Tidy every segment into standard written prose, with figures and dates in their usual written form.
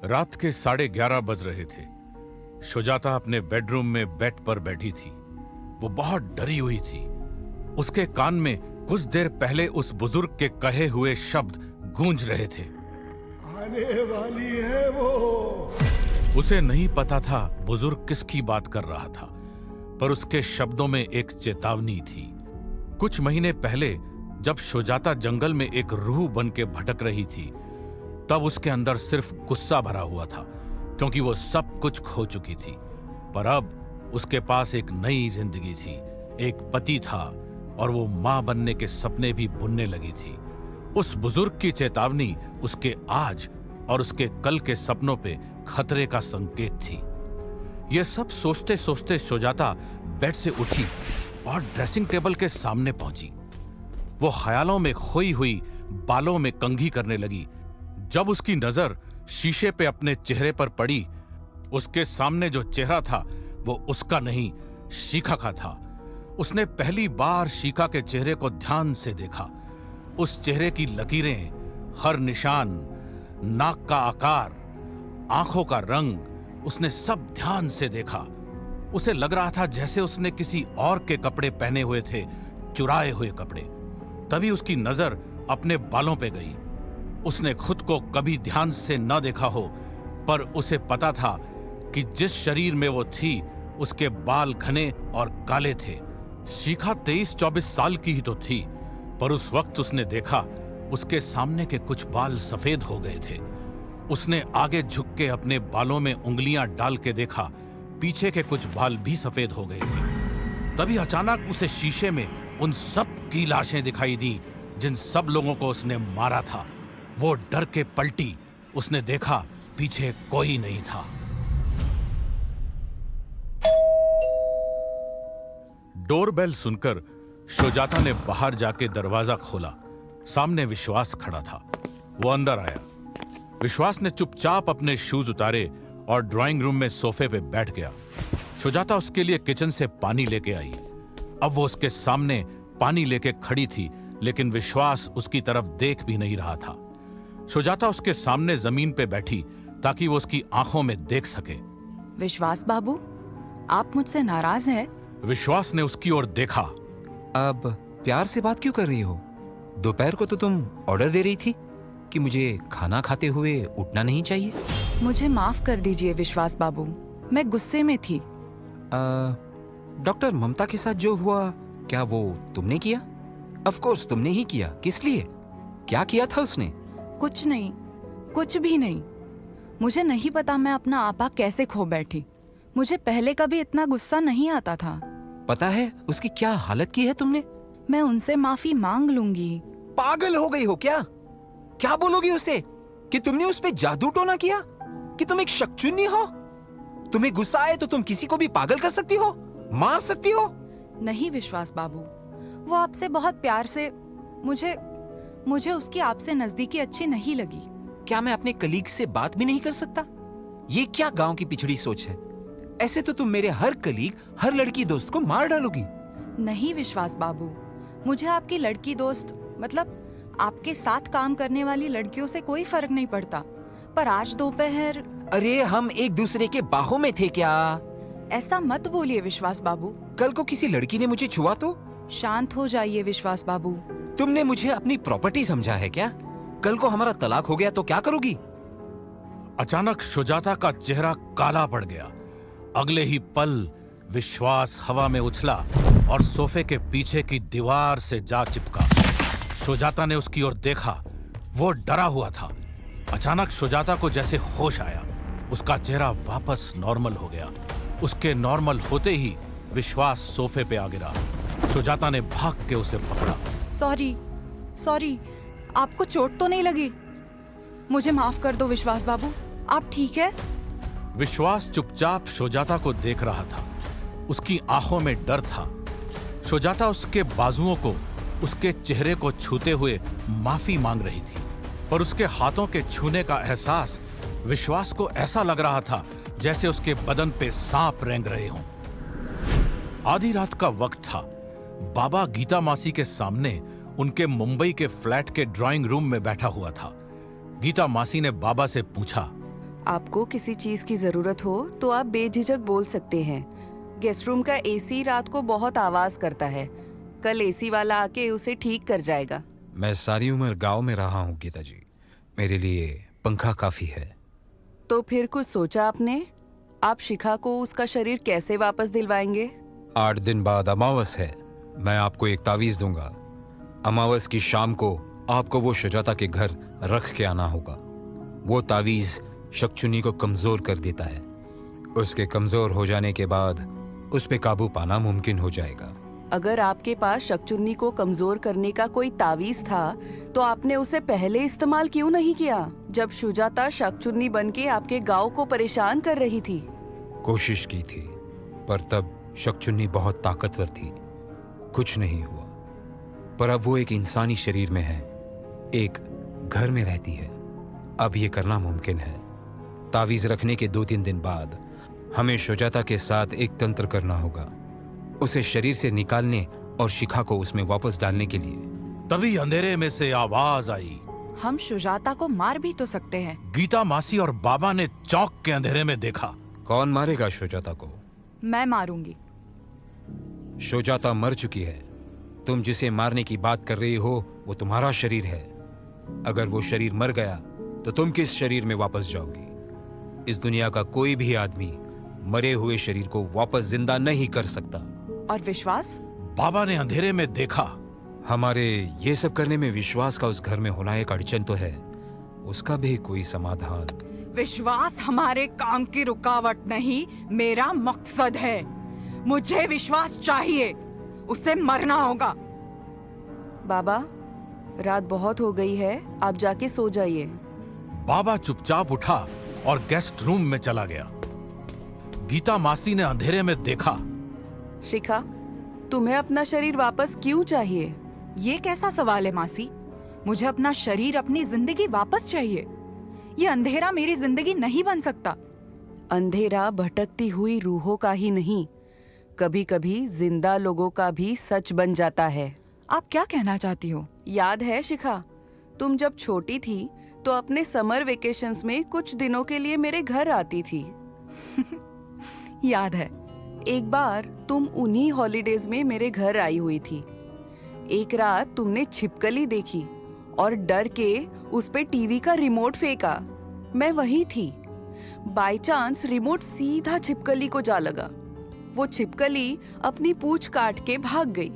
रात के 11:30 बज रहे थे। शुजाता अपने बेडरूम में बेड पर बैठी थी। वो बहुत डरी हुई थी। उसके कान में कुछ देर पहले उस बुजुर्ग के कहे हुए शब्द गूंज रहे थे। आने वाली है वो। उसे नहीं पता था बुजुर्ग किसकी बात कर रहा था, पर उसके शब्दों में एक चेतावनी थी। कुछ महीने पहले जब शुजाता जंगल में एक रूह बन के भटक रही थी, तब उसके अंदर सिर्फ गुस्सा भरा हुआ था, क्योंकि वो सब कुछ खो चुकी थी। पर अब उसके पास एक नई जिंदगी थी, एक पति था और वो मां बनने के सपने भी बुनने लगी थी। उस बुजुर्ग की चेतावनी उसके आज और उसके कल के सपनों पे खतरे का संकेत थी। ये सब सोचते सोचते शुजाता बेड से उठी और ड्रेसिंग टेबल के सामने पहुंची। वो ख्यालों में खोई हुई बालों में कंघी करने लगी। जब उसकी नजर शीशे पे अपने चेहरे पर पड़ी, उसके सामने जो चेहरा था वो उसका नहीं, शिखा का था। उसने पहली बार शिखा के चेहरे को ध्यान से देखा। उस चेहरे की लकीरें, हर निशान, नाक का आकार, आंखों का रंग, उसने सब ध्यान से देखा। उसे लग रहा था जैसे उसने किसी और के कपड़े पहने हुए थे, चुराए हुए कपड़े। तभी उसकी नजर अपने बालों पे गई। उसने खुद को कभी ध्यान से न देखा हो, पर उसे पता था कि जिस शरीर में वो थी उसके बाल घने और काले थे। शिखा 23-24 साल की ही तो थी, पर उस वक्त उसने देखा उसके सामने के कुछ बाल सफेद हो गए थे। उसने आगे झुक के अपने बालों में उंगलियां डाल के देखा, पीछे के कुछ बाल भी सफेद हो गए थे। तभी अचानक उसे शीशे में उन सब की लाशें दिखाई दी जिन सब लोगों को उसने मारा था। वो डर के पलटी। उसने देखा पीछे कोई नहीं था। डोरबेल सुनकर शुजाता ने बाहर जाके दरवाजा खोला। सामने विश्वास खड़ा था। वो अंदर आया। विश्वास ने चुपचाप अपने शूज उतारे और ड्राइंग रूम में सोफे पे बैठ गया। शुजाता उसके लिए किचन से पानी लेके आई। अब वो उसके सामने पानी लेके खड़ी थी, लेकिन विश्वास उसकी तरफ देख भी नहीं रहा था। शुजाता उसके सामने जमीन पे बैठी ताकि वो उसकी आंखों में देख सके। विश्वास बाबू, आप मुझसे नाराज हैं? विश्वास ने उसकी ओर देखा। अब प्यार से बात क्यों कर रही हो? दोपहर को तो तुम ऑर्डर दे रही थी कि मुझे खाना खाते हुए उठना नहीं चाहिए। मुझे माफ कर दीजिए विश्वास बाबू, मैं गुस्से में थी। डॉक्टर ममता के साथ जो हुआ, क्या वो तुमने किया? ऑफ कोर्स तुमने ही किया। किस लिए? क्या किया था उसने? कुछ नहीं, कुछ भी नहीं। मुझे नहीं पता मैं अपना आपा कैसे खो बैठी। मुझे पहले कभी इतना गुस्सा नहीं आता था। पता है उसकी क्या हालत की है तुमने? मैं उनसे माफी मांग लूंगी। पागल हो गई हो क्या? क्या बोलोगी उसे कि तुमने उस पे जादू टोना किया, कि तुम एक शकचुन्नी हो? तुम्हें गुस्सा आए तो तुम किसी को भी पागल कर सकती हो, मार सकती हो। नहीं विश्वास बाबू, वो आपसे बहुत प्यार से, मुझे उसकी आपसे नजदीकी अच्छी नहीं लगी। क्या मैं अपने कलीग से बात भी नहीं कर सकता? ये क्या गांव की पिछड़ी सोच है? ऐसे तो तुम मेरे हर कलीग, हर लड़की दोस्त को मार डालोगी। नहीं विश्वास बाबू, मुझे आपकी लड़की दोस्त, मतलब आपके साथ काम करने वाली लड़कियों से कोई फर्क नहीं पड़ता। पर आज दोपहर। अरे हम एक दूसरे के बाहों में थे क्या? ऐसा मत बोलिए विश्वास बाबू। कल को किसी लड़की ने मुझे छुआ तो? शांत हो जाइए विश्वास बाबू। तुमने मुझे अपनी प्रॉपर्टी समझा है क्या? कल को हमारा तलाक हो गया तो क्या करोगी? अचानक शुजाता का चेहरा काला पड़ गया। अगले ही पल विश्वास हवा में उछला और सोफे के पीछे की दीवार से जा चिपका। शुजाता ने उसकी ओर देखा। वो डरा हुआ था। अचानक शुजाता को जैसे होश आया। उसका चेहरा वापस नॉर्मल हो गया। उसके नॉर्मल होते ही विश्वास सोफे पे आ गिरा। शुजाता ने भाग के उसे पकड़ा। सॉरी, आपको चोट तो नहीं लगी? मुझे माफ कर दो विश्वास बाबू, आप ठीक है? विश्वास चुपचाप शुजाता को देख रहा था। उसकी आंखों में डर था। शुजाता उसके बाजुओं को, उसके चेहरे को छूते हुए माफी मांग रही थी, पर उसके हाथों के छूने का एहसास विश्वास को ऐसा लग रहा था जैसे उसके बदन पे सांप रेंग रहे हों। आधी रात का वक्त था। बाबा गीता मासी के सामने उनके मुंबई के फ्लैट के ड्राइंग रूम में बैठा हुआ था। गीता मासी ने बाबा से पूछा, आपको किसी चीज की जरूरत हो तो आप बेझिझक बोल सकते हैं। गेस्ट रूम का एसी रात को बहुत आवाज करता है। कल एसी वाला आके उसे ठीक कर जाएगा। मैं सारी उम्र गांव में रहा हूँ गीता जी, मेरे लिए पंखा काफी है। तो फिर कुछ सोचा आपने? आप शिखा को उसका शरीर कैसे वापस दिलवाएंगे? 8 दिन बाद अमावस है, मैं आपको एक तावीज दूंगा। अमावस की शाम को आपको वो शुजाता के घर रख के आना होगा। वो तावीज शक्चुनी को कमजोर कर देता है। उसके कमजोर हो जाने के बाद उस पे काबू पाना मुमकिन हो जाएगा। अगर आपके पास शक्चुन्नी को कमजोर करने का कोई तावीज था तो आपने उसे पहले इस्तेमाल क्यों नहीं किया, जब शुजाता शक्चुन्नी बनके आपके गांव को परेशान कर रही थी? कोशिश की थी, पर तब शक्चुन्नी बहुत ताकतवर थी, कुछ नहीं हुआ। पर अब वो एक इंसानी शरीर में है, एक घर में रहती है। अब ये करना मुमकिन है। तावीज रखने के 2-3 दिन बाद हमें शुजाता के साथ एक तंत्र करना होगा, उसे शरीर से निकालने और शिखा को उसमें वापस डालने के लिए। तभी अंधेरे में से आवाज आई। हम शुजाता को मार भी तो सकते हैं। गीता मासी और बाबा ने चौक के अंधेरे में देखा। कौन मारेगा शुजाता को? मैं मारूंगी। शुजाता मर चुकी है। तुम जिसे मारने की बात कर रही हो वो तुम्हारा शरीर है। अगर वो शरीर मर गया तो तुम किस शरीर में वापस जाओगी? इस दुनिया का कोई भी आदमी मरे हुए शरीर को वापस जिंदा नहीं कर सकता। और विश्वास? बाबा ने अंधेरे में देखा। हमारे ये सब करने में विश्वास का उस घर में होना एक अड़चन तो है, उसका भी कोई समाधान। विश्वास हमारे काम की रुकावट नहीं, मेरा मकसद है। मुझे विश्वास चाहिए, उसे मरना होगा। बाबा, रात बहुत हो गई है, आप जाके सो जाइए। बाबा चुपचाप उठा और गेस्ट रूम में चला गया। गीता मासी ने अंधेरे में देखा। शिखा, तुम्हें अपना शरीर वापस क्यों चाहिए? ये कैसा सवाल है मासी? मुझे अपना शरीर, अपनी जिंदगी वापस चाहिए। ये अंधेरा मेरी जिंदगी नहीं बन सकता। अंधेरा भटकती हुई रूहों का ही नहीं, कभी कभी जिंदा लोगों का भी सच बन जाता है। आप क्या कहना चाहती हो? याद है शिखा, तुम जब छोटी थी तो अपने समर वेकेशंस में कुछ दिनों के लिए मेरे घर आती थी। याद है। एक बार तुम उन्हीं हॉलीडेज में मेरे घर आई हुई थी। एक रात तुमने छिपकली देखी और डर के उस पे टीवी का रिमोट फेंका। मैं वही थी। बाय चांस रिमोट सीधा छिपकली को जा लगा। वो छिपकली अपनी पूंछ काट के भाग गई।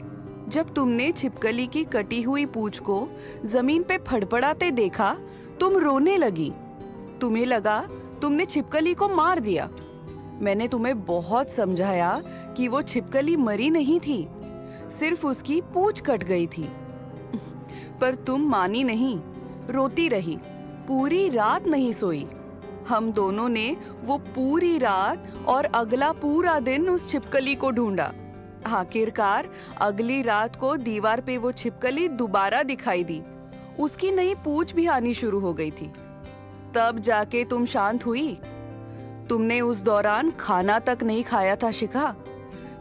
जब तुमने छिपकली की कटी हुई पूंछ को जमीन पे फड़फड़ाते देखा, तुम रोने लगी। तुम्हें लगा तुमने छिपकली को मार दिया। मैंने तुम्हें बहुत समझाया कि वो छिपकली मरी नहीं थी, सिर्फ उसकी पूंछ कट गई थी। पर तुम मानी नहीं, रोती रही, पूरी रात नहीं सोई। हम दोनों ने वो पूरी रात और अगला पूरा दिन उस छिपकली को ढूंढा। आखिरकार अगली रात को दीवार पे वो छिपकली दोबारा दिखाई दी। उसकी नई पूंछ भी आनी शुरू हो गई थी। तब जाके तुम शांत हुई। तुमने उस दौरान खाना तक नहीं खाया था शिखा।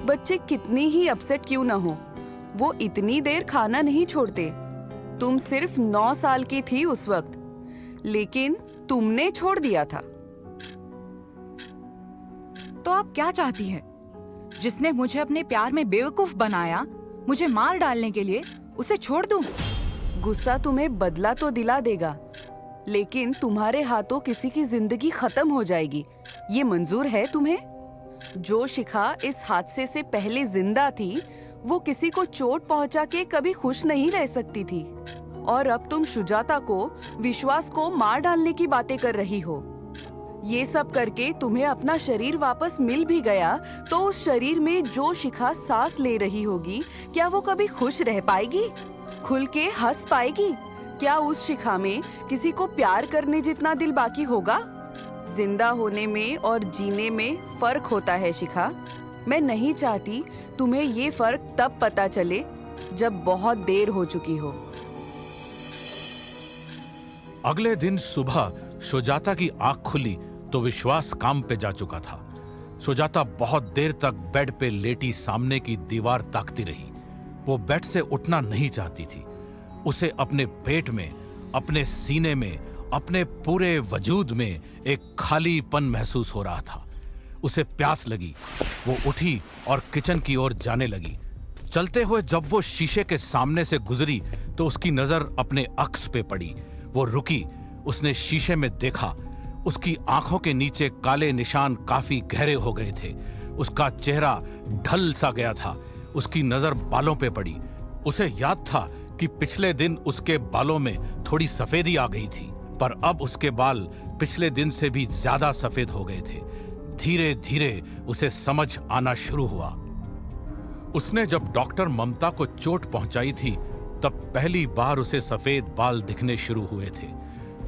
बच्चे कितनी ही अपसेट क्यों ना हो, वो इतनी देर खाना नहीं छोड़ते। तुम सिर्फ 9 साल की थी उस वक्त, लेकिन तुमने छोड़ दिया था। तो आप क्या चाहती हैं? जिसने मुझे अपने प्यार में बेवकूफ बनाया, मुझे मार डालने के लिए, उसे छोड़ दूं? गुस्सा तुम्हें बदला तो दिला देगा, लेकिन तुम्हारे हाथों किसी की जिंदगी खत्म हो जाएगी। ये मंजूर है तुम्हें? जो शिखा इस हादसे से पहले जिंदा थी, वो किसी को चोट पहुंचा के कभी खुश नहीं रह सकती थी। और अब तुम शुजाता को, विश्वास को मार डालने की बातें कर रही हो। ये सब करके तुम्हें अपना शरीर वापस मिल भी गया, तो उस शरीर में जो शिखा सांस ले रही होगी, क्या वो कभी खुश रह पाएगी? खुल के हंस पाएगी? क्या उस शिखा में किसी को प्यार करने जितना दिल बाकी होगा? जिंदा होने में और जीने में फर्क होता है शिखा। मैं नहीं चाहती तुम्हें ये फर्क तब पता चले जब बहुत देर हो चुकी हो। अगले दिन सुबह सुजाता की आंख खुली तो विश्वास काम पे जा चुका था। सुजाता बहुत देर तक बेड पे लेटी सामने की दीवार ताकती रही। वो बेड से उठना नहीं चाहती थी। उसे अपने पेट में, अपने सीने में अपने पूरे वजूद में एक खालीपन महसूस हो रहा था। उसे प्यास लगी। वो उठी और किचन की ओर जाने लगी। चलते हुए जब वो शीशे के सामने से गुजरी तो उसकी नजर अपने अक्स पे पड़ी। वो रुकी। उसने शीशे में देखा। उसकी आंखों के नीचे काले निशान काफी गहरे हो गए थे। उसका चेहरा ढल सा गया था। उसकी नजर बालों पे पड़ी। उसे याद था कि पिछले दिन उसके बालों में थोड़ी सफेदी आ गई थी, पर अब उसके बाल पिछले दिन से भी ज्यादा सफेद हो गए थे। धीरे धीरे उसे समझ आना शुरू हुआ। उसने जब डॉक्टर ममता को चोट पहुंचाई थी तब पहली बार उसे सफेद बाल दिखने शुरू हुए थे।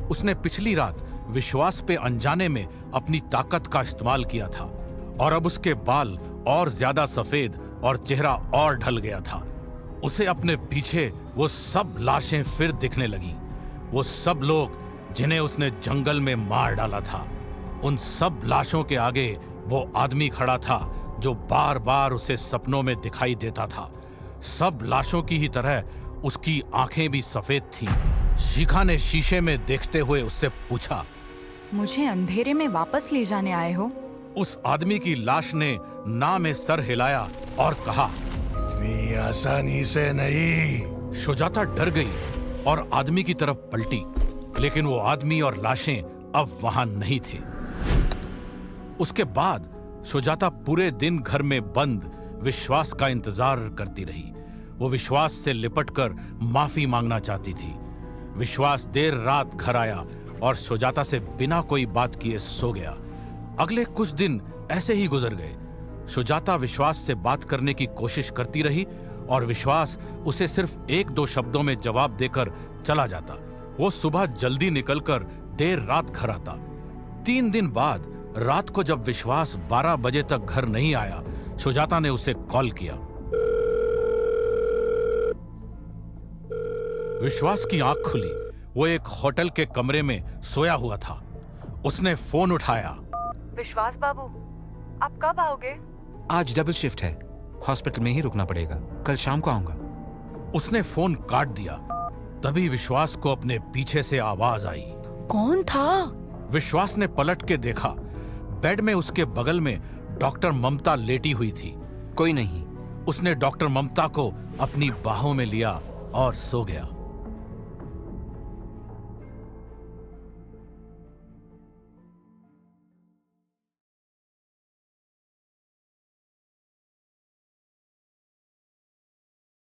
उसने पिछली रात विश्वास पे अनजाने में अपनी ताकत का इस्तेमाल किया था और अब उसके बाल और ज्यादा सफेद और चेहरा और ढल गया था। उसे अपने पीछे वो सब लाशें फिर दिखने लगी। वो सब लोग जिन्हें उसने जंगल में मार डाला था। उन सब लाशों के आगे वो आदमी खड़ा था जो बार बार उसे सपनों में दिखाई देता था। सब लाशों की ही तरह उसकी आंखें भी सफेद थीं। शिखा ने शीशे में देखते हुए उससे पूछा, मुझे अंधेरे में वापस ले जाने आए हो? उस आदमी की लाश ने ना में सर हिलाया और कहा, इतनी आसानी से नहीं। सुजाता डर गई और आदमी की तरफ पलटी, लेकिन वो आदमी और लाशें अब वहां नहीं थे। उसके बाद सुजाता पूरे दिन घर में बंद विश्वास का इंतजार करती रही। वो विश्वास से लिपटकर माफी मांगना चाहती थी। विश्वास देर रात घर आया और सुजाता से बिना कोई बात किए सो गया। अगले कुछ दिन ऐसे ही गुजर गए। सुजाता विश्वास से बात करने की कोशिश करती रही और विश्वास उसे सिर्फ एक दो शब्दों में जवाब देकर चला जाता। वो सुबह जल्दी निकलकर देर रात घर आता। 3 दिन बाद रात को जब विश्वास 12 बजे तक घर नहीं आया, सुजाता ने उसे कॉल किया। विश्वास की आंख खुली। वो एक होटल के कमरे में सोया हुआ था। उसने फोन उठाया। विश्वास बाबू, आप कब आओगे? आज डबल शिफ्ट है, हॉस्पिटल में ही रुकना पड़ेगा, कल शाम को आऊंगा। उसने फोन काट दिया। तभी विश्वास को अपने पीछे से आवाज आई। कौन था? विश्वास ने पलट के देखा। बेड में उसके बगल में डॉक्टर ममता लेटी हुई थी। कोई नहीं। उसने डॉक्टर ममता को अपनी बाहों में लिया और सो गया।